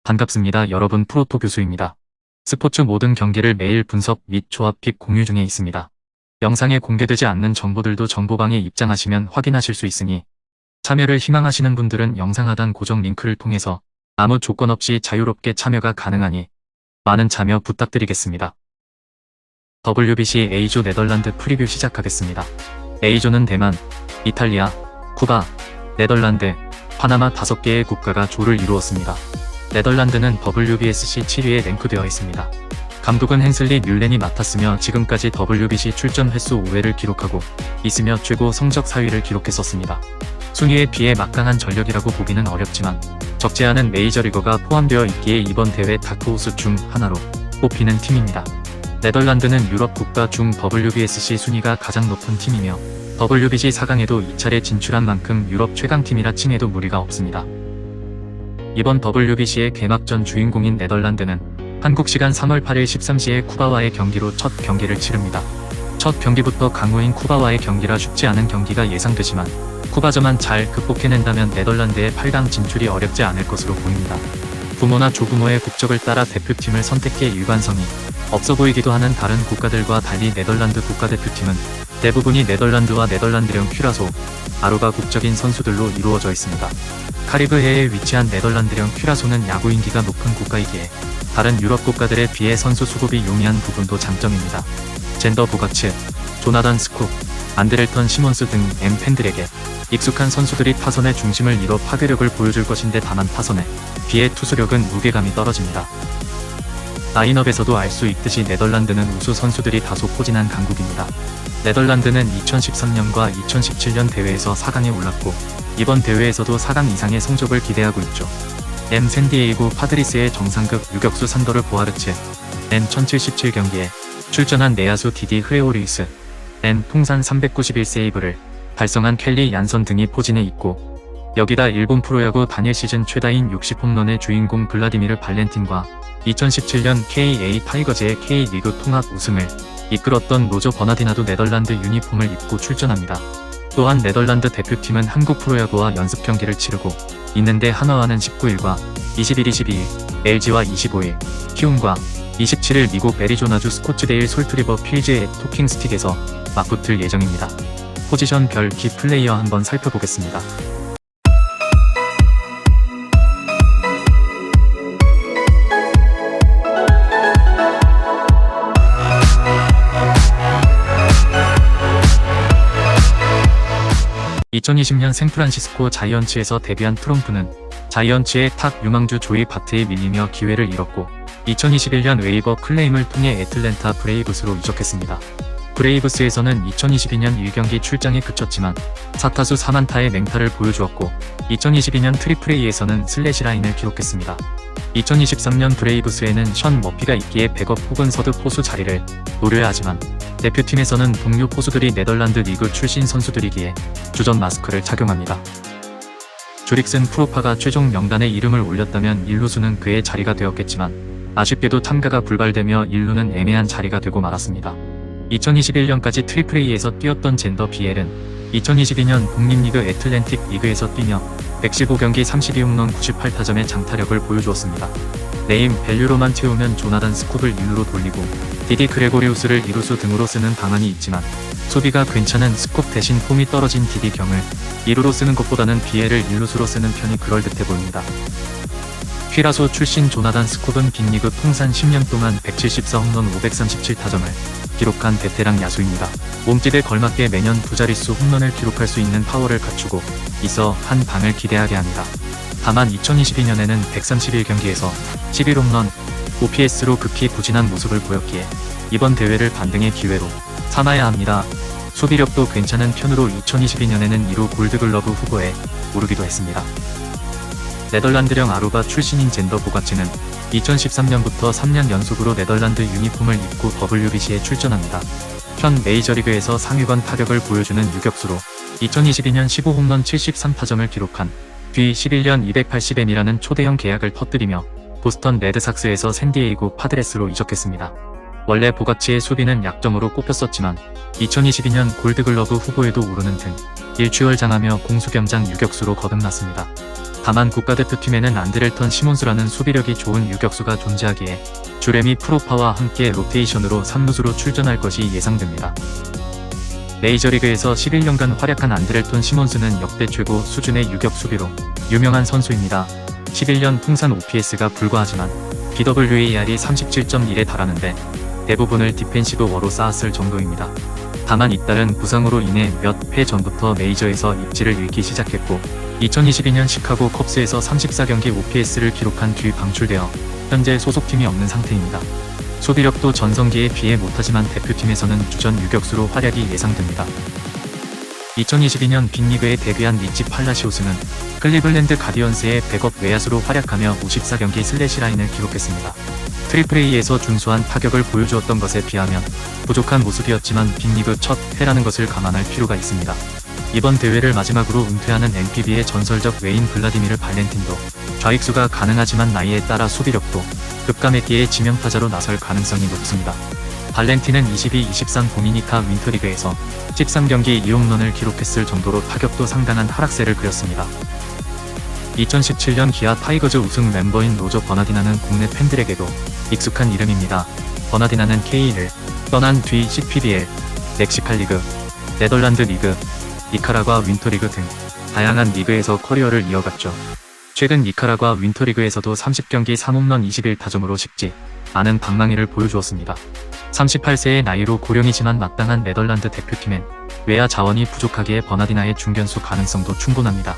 반갑습니다. 여러분, 프로토 교수입니다. 스포츠 모든 경기를 매일 분석 및 조합 픽 공유 중에 있습니다. 영상에 공개되지 않는 정보들도 정보방에 입장하시면 확인하실 수 있으니 참여를 희망하시는 분들은 영상 하단 고정 링크를 통해서 아무 조건 없이 자유롭게 참여가 가능하니 많은 참여 부탁드리겠습니다. WBC A조 네덜란드 프리뷰 시작하겠습니다. A조는 대만, 이탈리아, 쿠바, 네덜란드, 파나마 5개의 국가가 조를 이루었습니다. 네덜란드는 WBSC 7위에 랭크되어 있습니다. 감독은 헨슬리 뮬렌이 맡았으며 지금까지 WBC 출전 횟수 5회를 기록하고 있으며 최고 성적 4위를 기록했었습니다. 순위에 비해 막강한 전력이라고 보기는 어렵지만 적지 않은 메이저리거가 포함되어 있기에 이번 대회 다크호스 중 하나로 꼽히는 팀입니다. 네덜란드는 유럽 국가 중 WBSC 순위가 가장 높은 팀이며 WBC 4강에도 2차례 진출한 만큼 유럽 최강팀이라 칭해도 무리가 없습니다. 이번 WBC의 개막전 주인공인 네덜란드는 한국 시간 3월 8일 13시에 쿠바와의 경기로 첫 경기를 치릅니다. 첫 경기부터 강호인 쿠바와의 경기라 쉽지 않은 경기가 예상되지만 쿠바저만 잘 극복해낸다면 네덜란드의 8강 진출이 어렵지 않을 것으로 보입니다. 부모나 조부모의 국적을 따라 대표팀을 선택해 일관성이 없어 보이기도 하는 다른 국가들과 달리 네덜란드 국가대표팀은 대부분이 네덜란드와 네덜란드령 큐라소, 아루바 국적인 선수들로 이루어져 있습니다. 카리브해에 위치한 네덜란드령 큐라소는 야구 인기가 높은 국가이기에 다른 유럽 국가들에 비해 선수 수급이 용이한 부분도 장점입니다. 젠더 보가츠, 조나단 스쿱, 안드렐턴 시몬스 등 팬들에게 익숙한 선수들이 타선의 중심을 이뤄 파괴력을 보여줄 것인데 다만 타선에 비해 투수력은 무게감이 떨어집니다. 라인업에서도 알 수 있듯이 네덜란드는 우수 선수들이 다소 포진한 강국입니다. 네덜란드는 2013년과 2017년 대회에서 4강에 올랐고 이번 대회에서도 4강 이상의 성적을 기대하고 있죠. 샌디에이고 파드리스의 정상급 유격수 산더르 보아르츠, 1077경기에 출전한 내야수 디디 흐레오리우스, 통산 391세이브를 달성한 켈리 얀선 등이 포진해 있고 여기다 일본 프로야구 단일 시즌 최다인 60홈런의 주인공 블라디미르 발렌틴과 2017년 KA 타이거즈의 K리그 통합 우승을 이끌었던 로저 버나디나도 네덜란드 유니폼을 입고 출전합니다. 또한 네덜란드 대표팀은 한국 프로야구와 연습 경기를 치르고 있는데 한화와는 19일과 21-22일, LG와 25일, 키움과 27일 미국 애리조나주 스코츠데일 솔트리버 필즈의 토킹스틱에서 맞붙을 예정입니다. 포지션별 키 플레이어 한번 살펴보겠습니다. (2020년) 샌프란시스코 자이언츠에서 데뷔한 트럼프는 자이언츠의 탑 유망주 조이 바트에 밀리며 기회를 잃었고 2021년 웨이버 클레임을 통해 애틀랜타 브레이브스로 이적했습니다. 브레이브스에서는 2022년 1경기 출장에 그쳤지만 4타수 4안타의 맹타를 보여주었고 2022년 트리플A에서는 슬래시라인을 기록했습니다. 2023년 브레이브스에는 션 머피가 있기에 백업 혹은 서드 포수 자리를 노려야 하지만 대표팀에서는 동료 포수들이 네덜란드 리그 출신 선수들이기에 주전 마스크를 착용합니다. 주릭슨 프로파가 최종 명단에 이름을 올렸다면 1루수는 그의 자리가 되었겠지만 아쉽게도 탐가가 불발되며 1루는 애매한 자리가 되고 말았습니다. 2021년까지 트리플A에서 뛰었던 젠더 비엘은 2022년 독립리그 애틀랜틱 리그에서 뛰며 115경기 32홈런 98타점의 장타력을 보여주었습니다. 네임 밸류로만 채우면 조나단 스쿱을 1루로 돌리고 디디 그레고리우스를 2루수 등으로 쓰는 방안이 있지만 수비가 괜찮은 스쿱 대신 폼이 떨어진 디디 경을 2루로 쓰는 것보다는 비엘을 1루수로 쓰는 편이 그럴듯해 보입니다. 퀴라소 출신 조나단 스쿱은 빅리그 통산 10년 동안 174홈런 537타점을 기록한 베테랑 야수입니다. 몸집에 걸맞게 매년 두 자릿수 홈런을 기록할 수 있는 파워를 갖추고 있어 한 방을 기대하게 합니다. 다만 2022년에는 131경기에서 11홈런, OPS로 극히 부진한 모습을 보였기에 이번 대회를 반등의 기회로 삼아야 합니다. 수비력도 괜찮은 편으로 2022년에는 2루 골드글러브 후보에 오르기도 했습니다. 네덜란드령 아루바 출신인 젠더 보가츠는 2013년부터 3년 연속으로 네덜란드 유니폼을 입고 WBC에 출전합니다. 현 메이저리그에서 상위권 타격을 보여주는 유격수로 2022년 15홈런 73타점을 기록한 뒤 11년 280M이라는 초대형 계약을 터뜨리며 보스턴 레드삭스에서 샌디에이고 파드레스로 이적했습니다. 원래 보가츠의 수비는 약점으로 꼽혔었지만 2022년 골드글러브 후보에도 오르는 등 일취월장하며 공수겸장 유격수로 거듭났습니다. 다만 국가대표팀에는 안드렐턴 시몬스라는 수비력이 좋은 유격수가 존재하기에 주레미 프로파와 함께 로테이션으로 3루수로 출전할 것이 예상됩니다. 메이저리그에서 11년간 활약한 안드렐턴 시몬스는 역대 최고 수준의 유격수비로 유명한 선수입니다. 11년 통산 OPS가 불과하지만 BWAR이 37.1에 달하는데 대부분을 디펜시브 워로 쌓았을 정도입니다. 다만 잇따른 부상으로 인해 몇 해 전부터 메이저에서 입지를 잃기 시작했고 2022년 시카고 컵스에서 34경기 OPS를 기록한 뒤 방출되어 현재 소속팀이 없는 상태입니다. 수비력도 전성기에 비해 못하지만 대표팀에서는 주전 유격수로 활약이 예상됩니다. 2022년 빅리그에 데뷔한 리치 팔라시오스는 클리블랜드 가디언스의 백업 외야수로 활약하며 54경기 슬래시라인을 기록했습니다. 트리플A에서 준수한 타격을 보여주었던 것에 비하면 부족한 모습이었지만 빅리그 첫 해라는 것을 감안할 필요가 있습니다. 이번 대회를 마지막으로 은퇴하는 NPB의 전설적 외인 블라디미르 발렌틴도 좌익수가 가능하지만 나이에 따라 수비력도 급감했기에 지명타자로 나설 가능성이 높습니다. 발렌틴은 22-23 도미니카 윈터리그에서 13경기 2홈런을 기록했을 정도로 타격도 상당한 하락세를 그렸습니다. 2017년 기아 타이거즈 우승 멤버인 로저 버나디나는 국내 팬들에게도 익숙한 이름입니다. 버나디나는 K를 떠난 뒤 CPBL, 멕시칸 리그, 네덜란드 리그, 니카라과 윈터리그 등 다양한 리그에서 커리어를 이어갔죠. 최근 니카라과 윈터리그에서도 30경기 3홈런 21타점으로 쉽지 않은 방망이를 보여주었습니다. 38세의 나이로 고령이지만 마땅한 네덜란드 대표팀엔 외야 자원이 부족하기에 버나디나의 중견수 가능성도 충분합니다.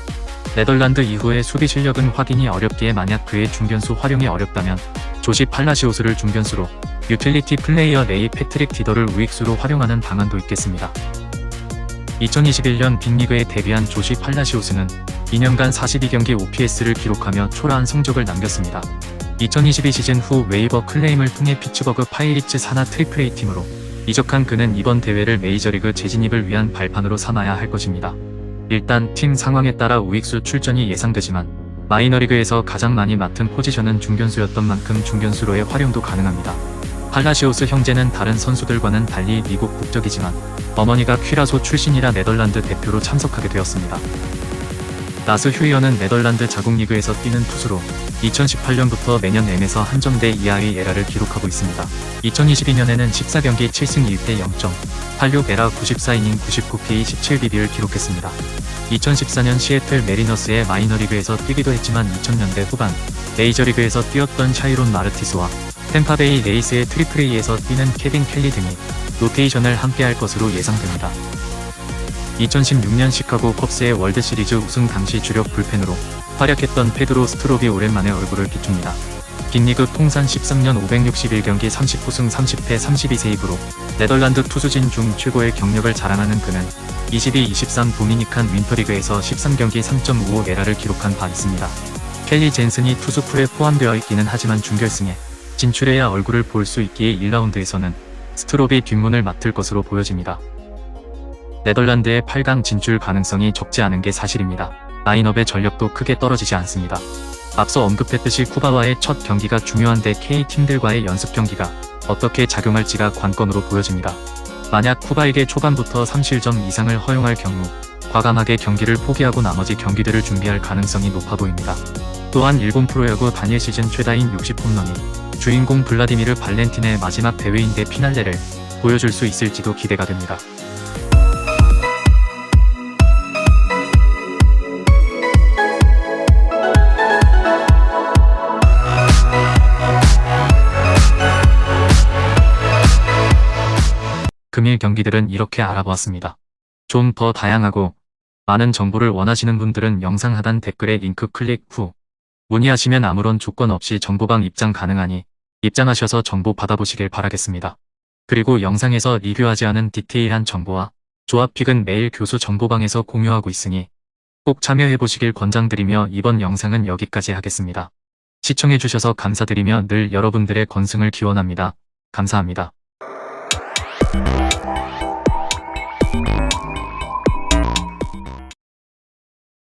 네덜란드 이후의 수비 실력은 확인이 어렵기에 만약 그의 중견수 활용이 어렵다면 조시 팔라시오스를 중견수로 유틸리티 플레이어 레이 패트릭 디더를 우익수로 활용하는 방안도 있겠습니다. 2021년 빅리그에 데뷔한 조시 팔라시오스는 2년간 42경기 OPS를 기록하며 초라한 성적을 남겼습니다. 2022 시즌 후 웨이버 클레임을 통해 피츠버그 파이리츠 산하 트리플A 팀으로 이적한 그는 이번 대회를 메이저리그 재진입을 위한 발판으로 삼아야 할 것입니다. 일단 팀 상황에 따라 우익수 출전이 예상되지만 마이너리그에서 가장 많이 맡은 포지션은 중견수였던 만큼 중견수로의 활용도 가능합니다. 팔라시오스 형제는 다른 선수들과는 달리 미국 국적이지만 어머니가 퀴라소 출신이라 네덜란드 대표로 참석하게 되었습니다. 나스 휴이어는 네덜란드 자국리그에서 뛰는 투수로 2018년부터 매년 M에서 한 점대 이하의 에라를 기록하고 있습니다. 2022년에는 14경기 7승 1패 0.86 에라 94이닝 99K 17BB를 기록했습니다. 2014년 시애틀 메리너스의 마이너리그에서 뛰기도 했지만 2000년대 후반 메이저리그에서 뛰었던 샤이론 마르티스와 템파베이 레이스의 트리플A에서 뛰는 케빈 켈리 등이 로테이션을 함께할 것으로 예상됩니다. 2016년 시카고 컵스의 월드시리즈 우승 당시 주력 불펜으로 활약했던 페드로 스트롭이 오랜만에 얼굴을 비춥니다. 빅리그 통산 13년 561경기 39승 30패 32세이브로 네덜란드 투수진 중 최고의 경력을 자랑하는 그는 22-23 도미니칸 윈터리그에서 13경기 3.55 에라를 기록한 바 있습니다. 켈리 젠슨이 투수풀에 포함되어 있기는 하지만 준결승에 진출해야 얼굴을 볼 수 있기에 1라운드에서는 스트롭이 뒷문을 맡을 것으로 보여집니다. 네덜란드의 8강 진출 가능성이 적지 않은 게 사실입니다. 라인업의 전력도 크게 떨어지지 않습니다. 앞서 언급했듯이 쿠바와의 첫 경기가 중요한데 K팀들과의 연습 경기가 어떻게 작용할지가 관건으로 보여집니다. 만약 쿠바에게 초반부터 3실점 이상을 허용할 경우 과감하게 경기를 포기하고 나머지 경기들을 준비할 가능성이 높아 보입니다. 또한 일본 프로야구 단일 시즌 최다인 60홈런이 주인공 블라디미르 발렌틴의 마지막 대회인데 피날레를 보여줄 수 있을지도 기대가 됩니다. 금일 경기들은 이렇게 알아보았습니다. 좀 더 다양하고 많은 정보를 원하시는 분들은 영상 하단 댓글에 링크 클릭 후 문의하시면 아무런 조건 없이 정보방 입장 가능하니 입장하셔서 정보 받아보시길 바라겠습니다. 그리고 영상에서 리뷰하지 않은 디테일한 정보와 조합픽은 매일 교수 정보방에서 공유하고 있으니 꼭 참여해보시길 권장드리며 이번 영상은 여기까지 하겠습니다. 시청해주셔서 감사드리며 늘 여러분들의 건승을 기원합니다. 감사합니다.